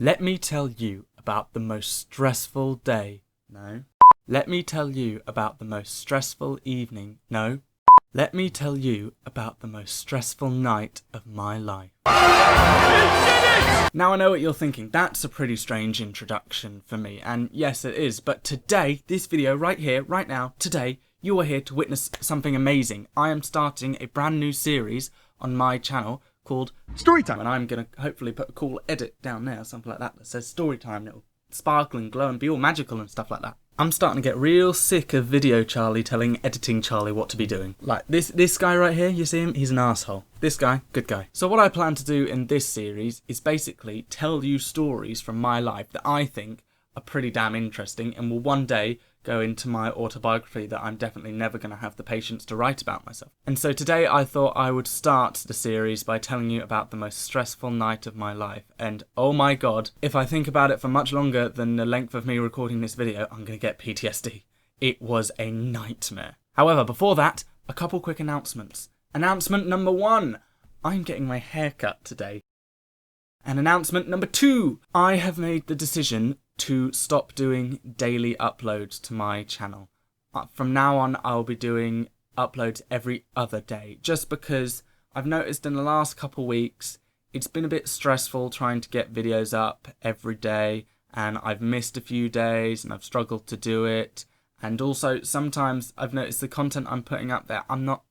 Let me tell you about the most stressful day. No. Let me tell you about the most stressful evening. No. Let me tell you about the most stressful night of my life. Now I know what you're thinking, that's a pretty strange introduction for me, and yes it is, but today, this video right here, right now, today, you are here to witness something amazing. I am starting a brand new series on my channel called Storytime, and I'm going to hopefully put a cool edit down there, something like that says Storytime, and it'll sparkle and glow and be all magical and stuff like that. I'm starting to get real sick of Video Charlie telling Editing Charlie what to be doing. Like, this guy right here, you see him? He's an asshole. This guy, good guy. So what I plan to do in this series is basically tell you stories from my life that I think are pretty damn interesting and will one day go into my autobiography that I'm definitely never going to have the patience to write about myself. And so today I thought I would start the series by telling you about the most stressful night of my life. And oh my god, if I think about it for much longer than the length of me recording this video, I'm going to get PTSD. It was a nightmare. However, before that, a couple quick announcements. Announcement number 1, I'm getting my hair cut today. And announcement number 2, I have made the decision to stop doing daily uploads to my channel. From now on, I'll be doing uploads every other day, just because I've noticed in the last couple weeks, it's been a bit stressful trying to get videos up every day, and I've missed a few days and I've struggled to do it. And also, sometimes I've noticed the content I'm putting up there, I'm not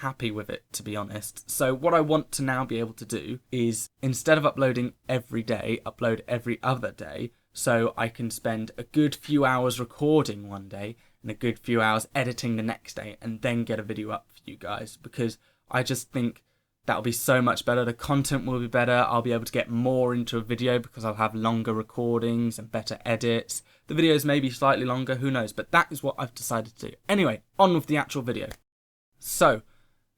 happy with it, to be honest. So what I want to now be able to do is, instead of uploading every day, upload every other day, so I can spend a good few hours recording one day and a good few hours editing the next day and then get a video up for you guys, because I just think that'll be so much better. The content will be better. I'll be able to get more into a video because I'll have longer recordings and better edits. The videos may be slightly longer, who knows, but that is what I've decided to do. Anyway, on with the actual video. So,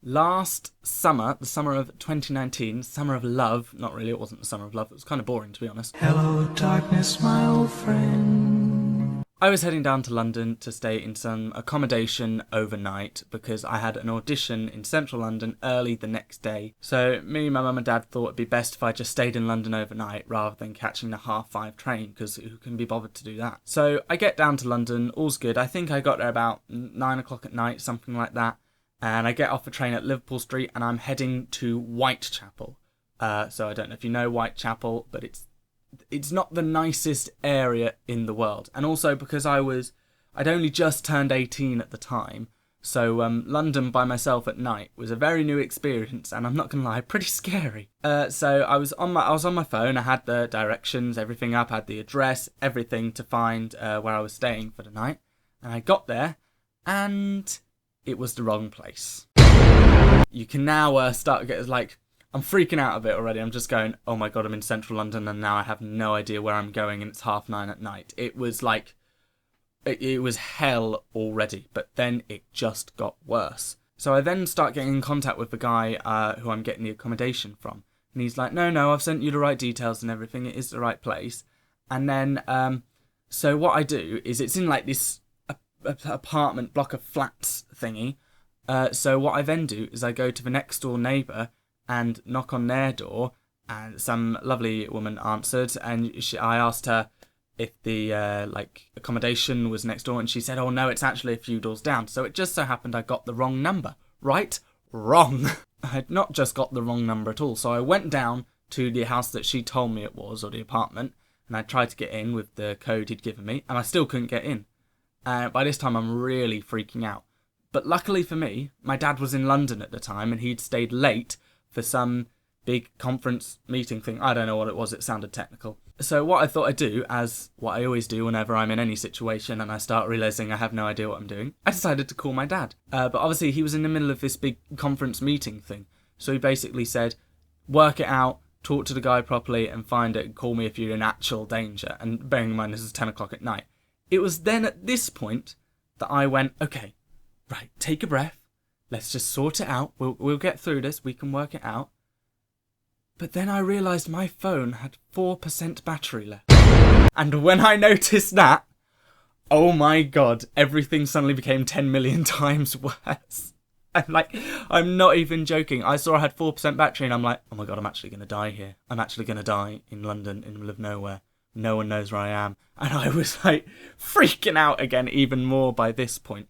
last summer, the summer of 2019, summer of love, not really, it wasn't the summer of love, it was kind of boring to be honest. Hello darkness, my old friend. I was heading down to London to stay in some accommodation overnight because I had an audition in central London early the next day. So me, my mum and dad thought it'd be best if I just stayed in London overnight rather than catching the 5:30 train, because who can be bothered to do that? So I get down to London, all's good. I think I got there about 9 o'clock at night, something like that. And I get off a train at Liverpool Street and I'm heading to Whitechapel. So I don't know if you know Whitechapel, but it's not the nicest area in the world. And also because I'd only just turned 18 at the time, so London by myself at night was a very new experience, and I'm not gonna lie, pretty scary. So I was on my phone, I had the directions, everything up, I had the address, everything to find where I was staying for the night. And I got there, and it was the wrong place. You can now start getting, like, I'm freaking out a bit already. I'm just going, oh my god, I'm in central London and now I have no idea where I'm going and it's 9:30 at night. It was like, it was hell already, but then it just got worse. So I then start getting in contact with the guy who I'm getting the accommodation from. And he's like, no, I've sent you the right details and everything. It is the right place. And then, so what I do is, it's in like this apartment block of flats thingy. So what I then do is I go to the next door neighbour and knock on their door, and some lovely woman answered, and I asked her if the accommodation was next door, and she said, oh no, it's actually a few doors down. So it just so happened I got the wrong number. Right? Wrong. I had not just got the wrong number at all. So I went down to the house that she told me it was, or the apartment, and I tried to get in with the code he'd given me, and I still couldn't get in. By this time I'm really freaking out. But luckily for me, my dad was in London at the time and he'd stayed late for some big conference meeting thing. I don't know what it was, it sounded technical. So what I thought I'd do, as what I always do whenever I'm in any situation and I start realising I have no idea what I'm doing, I decided to call my dad. But obviously he was in the middle of this big conference meeting thing. So he basically said, work it out, talk to the guy properly and find it and call me if you're in actual danger. And bearing in mind this is 10 o'clock at night. It was then at this point that I went, okay, right, take a breath. Let's just sort it out. We'll get through this. We can work it out. But then I realised my phone had 4% battery left. And when I noticed that, oh my god, everything suddenly became 10 million times worse. And like, I'm not even joking. I saw I had 4% battery and I'm like, oh my God, I'm actually going to die here. I'm actually going to die in London in the middle of nowhere. No one knows where I am. And I was like freaking out again even more by this point.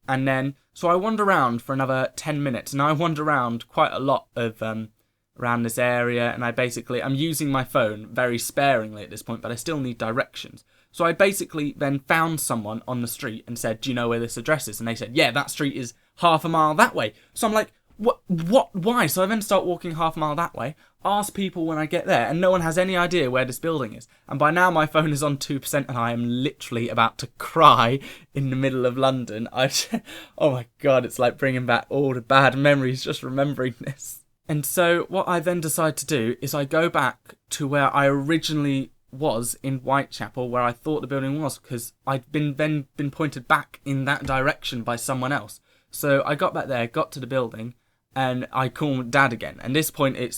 And then, so I wander around for another 10 minutes and I wander around quite a lot of, around this area. And I'm using my phone very sparingly at this point, but I still need directions. So I basically then found someone on the street and said, do you know where this address is? And they said, yeah, that street is half a mile that way. So I'm like, why? So I then start walking half a mile that way, ask people when I get there, and no one has any idea where this building is. And by now my phone is on 2% and I am literally about to cry in the middle of London. Oh my God, it's like bringing back all the bad memories just remembering this. And so what I then decide to do is I go back to where I originally was in Whitechapel, where I thought the building was, because I'd been pointed back in that direction by someone else. So I got back there, got to the building, and I called Dad again. And this point, it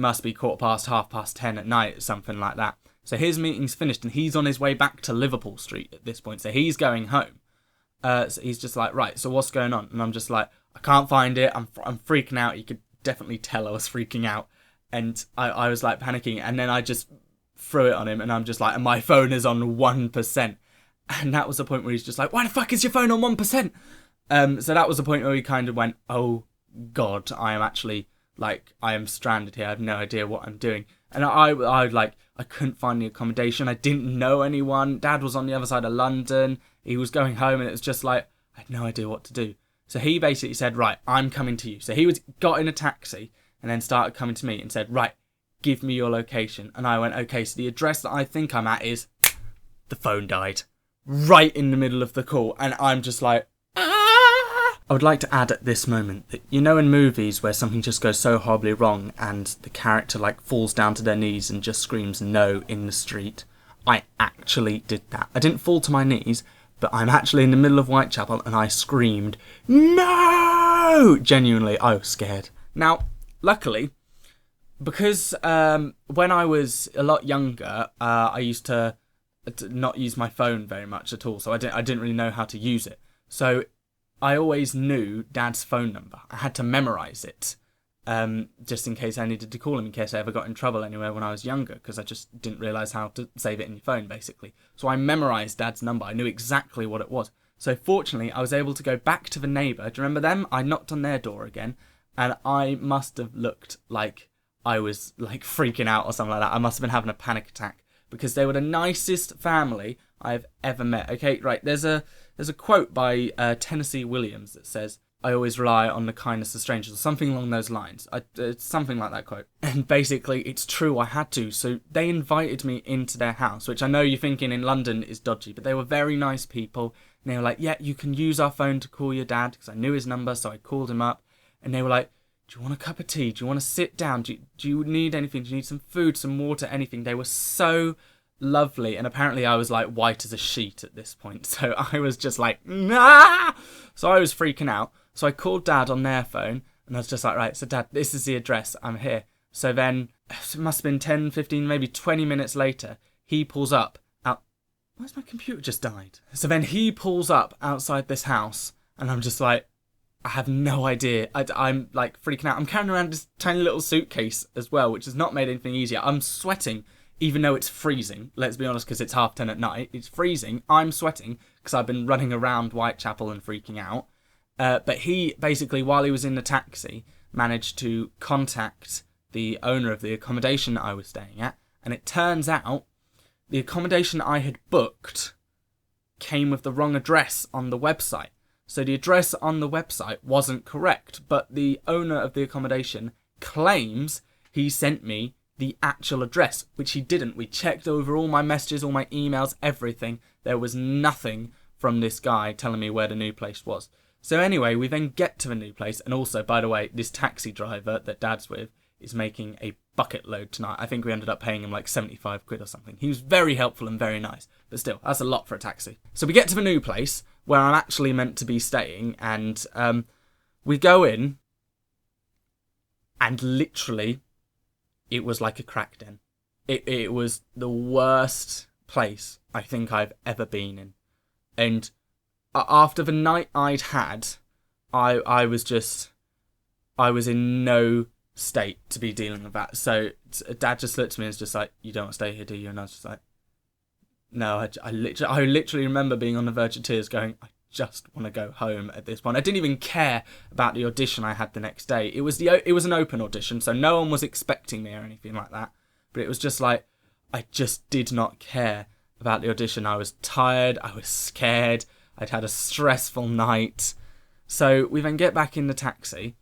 must be 10:15 at night, something like that. So his meeting's finished, and he's on his way back to Liverpool Street at this point. So he's going home. So he's just like, right, so what's going on? And I'm just like, I can't find it. I'm freaking out. You could definitely tell I was freaking out. And I was like panicking. And then I just threw it on him, and I'm just like, and my phone is on 1%. And that was the point where he's just like, why the fuck is your phone on 1%? So that was the point where he kind of went, oh God, I am stranded here. I have no idea what I'm doing. And I couldn't find the accommodation. I didn't know anyone. Dad was on the other side of London. He was going home, and it was just like, I had no idea what to do. So he basically said, right, I'm coming to you. So he got in a taxi and then started coming to me and said, right, give me your location. And I went, okay, so the address that I think I'm at is... The phone died right in the middle of the call. And I'm just like, ah! I would like to add at this moment that, you know, in movies where something just goes so horribly wrong and the character like falls down to their knees and just screams no in the street, I actually did that. I didn't fall to my knees, but I'm actually in the middle of Whitechapel and I screamed, no! Genuinely, I was scared. Now, luckily, because when I was a lot younger, I used to not use my phone very much at all, so I didn't really know how to use it. So I always knew Dad's phone number. I had to memorise it, just in case I needed to call him, in case I ever got in trouble anywhere when I was younger, because I just didn't realise how to save it in your phone, basically. So I memorised Dad's number. I knew exactly what it was. So fortunately, I was able to go back to the neighbour. Do you remember them? I knocked on their door again, and I must have looked like I was like freaking out or something like that. I must have been having a panic attack, because they were the nicest family I've ever met. Okay, right, there's a quote by Tennessee Williams that says, I always rely on the kindness of strangers, or something along those lines. It's something like that quote. And basically, it's true, I had to. So they invited me into their house, which I know you're thinking in London is dodgy, but they were very nice people. And they were like, yeah, you can use our phone to call your dad, because I knew his number, so I called him up. And they were like, do you want a cup of tea? Do you want to sit down? Do you need anything? Do you need some food, some water, anything? They were so lovely. And apparently I was like white as a sheet at this point. So I was just like, nah! So I was freaking out. So I called Dad on their phone and I was just like, right, so Dad, this is the address. I'm here. So then it must have been 10, 15, maybe 20 minutes later, he pulls up out. Why's my computer just died? So then he pulls up outside this house and I'm just like, I have no idea. I'm like freaking out. I'm carrying around this tiny little suitcase as well, which has not made anything easier. I'm sweating, even though it's freezing. Let's be honest, because it's 10:30 at night. It's freezing. I'm sweating because I've been running around Whitechapel and freaking out. But he basically, while he was in the taxi, managed to contact the owner of the accommodation that I was staying at. And it turns out the accommodation I had booked came with the wrong address on the website. So the address on the website wasn't correct, but the owner of the accommodation claims he sent me the actual address, which he didn't. We checked over all my messages, all my emails, everything. There was nothing from this guy telling me where the new place was. So anyway, we then get to the new place, and also, by the way, this taxi driver that Dad's with is making a bucket load tonight. I think we ended up paying him like 75 quid or something. He was very helpful and very nice, but still, that's a lot for a taxi. So we get to the new place, where I'm actually meant to be staying, and we go in, and literally, it was like a crack den. It was the worst place I think I've ever been in. And after the night I'd had, I was in no state to be dealing with that. So Dad just looked at me and was just like, "You don't want to stay here, do you?" And I was just like, "No." I literally remember being on the verge of tears, going, "I just want to go home at this point." I didn't even care about the audition I had the next day. It was an open audition, so no one was expecting me or anything like that. But it was just like, I just did not care about the audition. I was tired. I was scared. I'd had a stressful night. So we then get back in the taxi,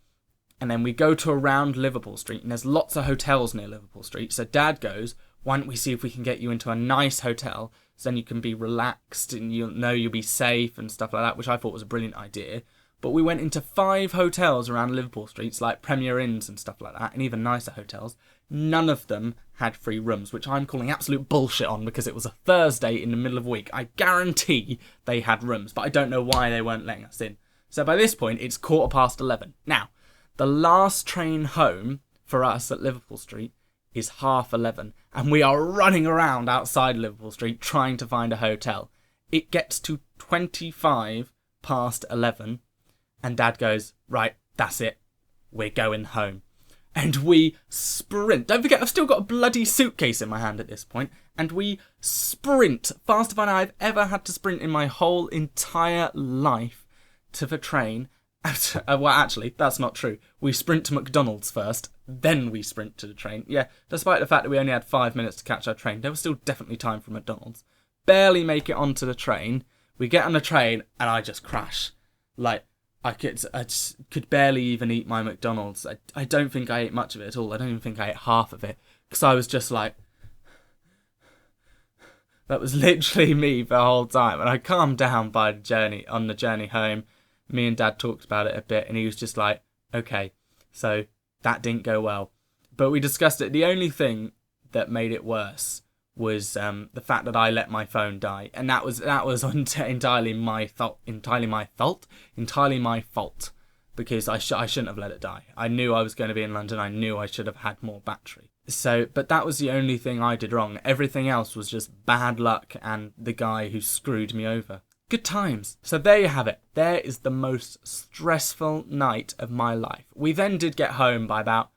and then we go to around Liverpool Street, and there's lots of hotels near Liverpool Street. So Dad goes, "Why don't we see if we can get you into a nice hotel, so then you can be relaxed and you'll know you'll be safe," and stuff like that, which I thought was a brilliant idea. But we went into 5 hotels around Liverpool Streets, like Premier Inns and stuff like that, and even nicer hotels. None of them had free rooms, which I'm calling absolute bullshit on, because it was a Thursday in the middle of the week. I guarantee they had rooms, but I don't know why they weren't letting us in. So by this point, it's 11:15. Now, the last train home for us at Liverpool Street is 11:30, and we are running around outside Liverpool Street trying to find a hotel. It gets to 11:25, and Dad goes, "Right, that's it. We're going home." And we sprint. Don't forget, I've still got a bloody suitcase in my hand at this point. And we sprint faster than I've ever had to sprint in my whole entire life to the train. Well, actually, that's not true. We sprint to McDonald's first, then we sprint to the train. Yeah, despite the fact that we only had 5 minutes to catch our train, there was still definitely time for McDonald's. Barely make it onto the train. We get on the train, and I just crash. Like, I just could barely even eat my McDonald's. I don't think I ate much of it at all. I don't even think I ate half of it, because I was just like... That was literally me the whole time. And I calmed down on the journey home. Me and Dad talked about it a bit, and he was just like, "Okay, so that didn't go well." But we discussed it. The only thing that made it worse was the fact that I let my phone die, and that was entirely my fault. Because I shouldn't have let it die. I knew I was going to be in London. I knew I should have had more battery. But that was the only thing I did wrong. Everything else was just bad luck and the guy who screwed me over. Good times. So there you have it. There is the most stressful night of my life. We then did get home by about,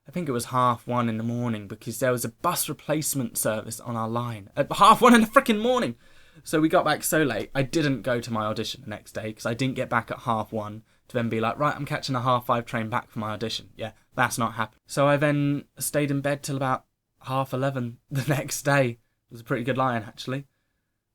I think it was 1:30 in the morning, because there was a bus replacement service on our line at 1:30 in the freaking morning. So we got back so late. I didn't go to my audition the next day, because I didn't get back at 1:30 to then be like, "Right, I'm catching a 5:30 train back for my audition." Yeah, that's not happening. So I then stayed in bed till about 11:30 the next day. It was a pretty good line, actually.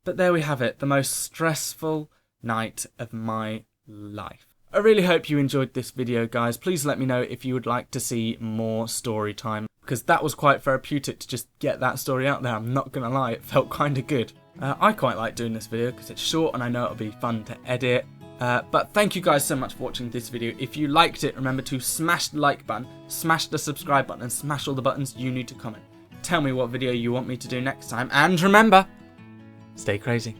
But there we have it, the most stressful night of my life. I really hope you enjoyed this video, guys. Please let me know if you would like to see more story time, because that was quite therapeutic to just get that story out there. I'm not going to lie, it felt kind of good. I quite like doing this video because it's short and I know it'll be fun to edit. But thank you guys so much for watching this video. If you liked it, remember to smash the like button, smash the subscribe button, and smash all the buttons you need to comment. Tell me what video you want me to do next time, and remember, stay crazy.